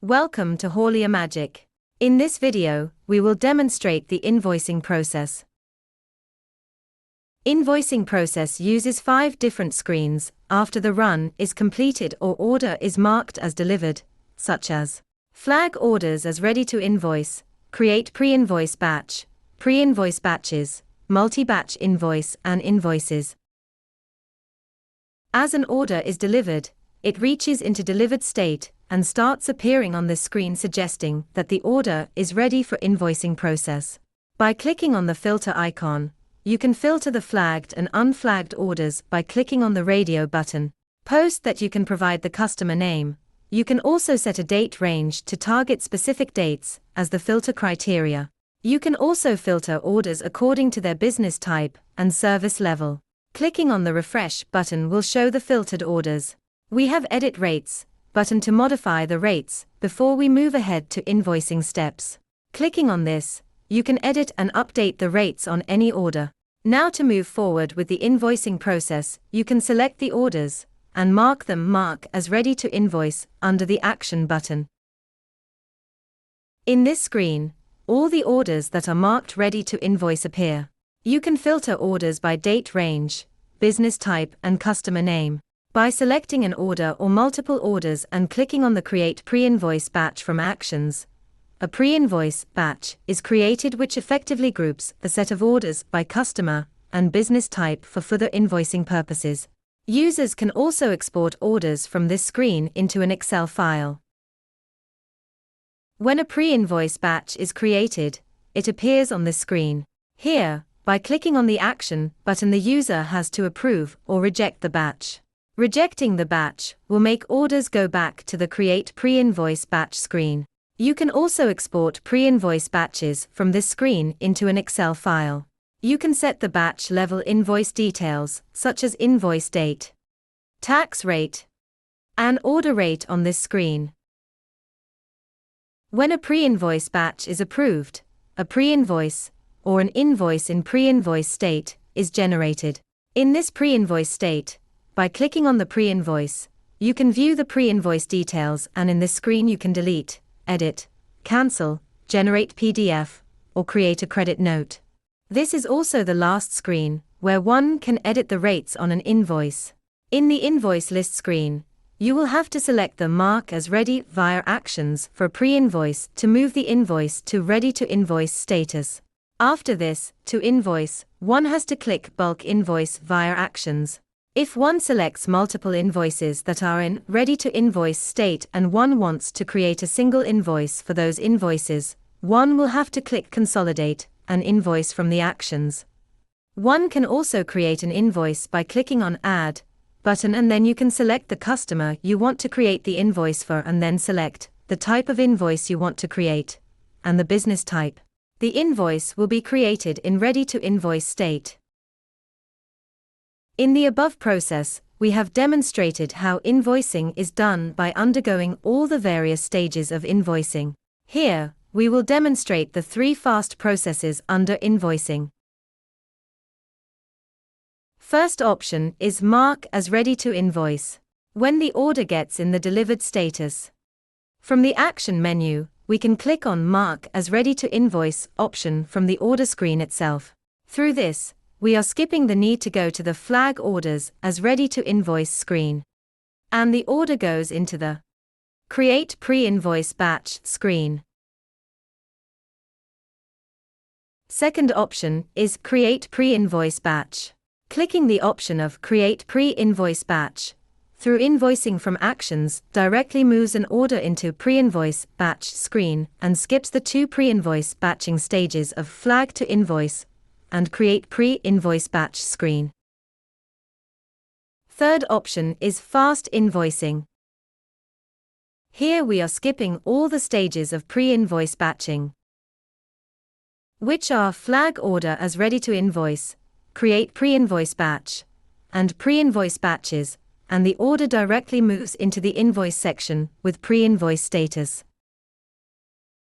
Welcome to HaulierMagic. In this video, we will demonstrate the invoicing process. Invoicing process uses 5 different screens after the run is completed or order is marked as delivered, such as flag orders as ready to invoice, create pre-invoice batch, pre-invoice batches, multi-batch invoice and invoices. As an order is delivered, it reaches into delivered state and starts appearing on this screen suggesting that the order is ready for invoicing process. By clicking on the filter icon, you can filter the flagged and unflagged orders by clicking on the radio button. Post that you can provide the customer name. You can also set a date range to target specific dates as the filter criteria. You can also filter orders according to their business type and service level. Clicking on the refresh button will show the filtered orders. We have edit rates button to modify the rates before we move ahead to invoicing steps. Clicking on this, you can edit and update the rates on any order. Now to move forward with the invoicing process, you can select the orders and mark as ready to invoice under the action button. In this screen, all the orders that are marked ready to invoice appear. You can filter orders by date range, business type and customer name. By selecting an order or multiple orders and clicking on the Create Pre-Invoice Batch from Actions, a pre-invoice batch is created which effectively groups the set of orders by customer and business type for further invoicing purposes. Users can also export orders from this screen into an Excel file. When a pre-invoice batch is created, it appears on this screen. Here, by clicking on the Action button, the user has to approve or reject the batch. Rejecting the batch will make orders go back to the Create Pre-Invoice Batch screen. You can also export pre-invoice batches from this screen into an Excel file. You can set the batch level invoice details, such as invoice date, tax rate, and order rate on this screen. When a pre-invoice batch is approved, a pre-invoice, or an invoice in pre-invoice state, is generated. In this pre-invoice state, by clicking on the pre-invoice, you can view the pre-invoice details, and in this screen you can delete, edit, cancel, generate PDF, or create a credit note. This is also the last screen, where one can edit the rates on an invoice. In the invoice list screen, you will have to select the Mark as Ready via Actions for a pre-invoice to move the invoice to Ready to Invoice status. After this, to invoice, one has to click Bulk Invoice via Actions. If one selects multiple invoices that are in Ready to Invoice state and one wants to create a single invoice for those invoices, one will have to click Consolidate an invoice from the actions. One can also create an invoice by clicking on Add button, and then you can select the customer you want to create the invoice for and then select the type of invoice you want to create and the business type. The invoice will be created in Ready to Invoice state. In the above process, we have demonstrated how invoicing is done by undergoing all the various stages of invoicing. Here, we will demonstrate the 3 fast processes under invoicing. First option is Mark as Ready to Invoice. When the order gets in the delivered status, from the Action menu, we can click on Mark as Ready to Invoice option from the order screen itself. Through this, we are skipping the need to go to the Flag Orders as Ready to Invoice screen. And the order goes into the Create Pre-Invoice Batch screen. Second option is Create Pre-Invoice Batch. Clicking the option of Create Pre-Invoice Batch through invoicing from Actions directly moves an order into Pre-Invoice Batch screen and skips the 2 pre-invoice batching stages of Flag to Invoice and Create Pre-Invoice Batch screen. Third option is Fast Invoicing. Here we are skipping all the stages of pre-invoice batching, which are Flag Order as Ready to Invoice, Create Pre-Invoice Batch, and Pre-Invoice Batches, and the order directly moves into the Invoice section with pre-invoice status.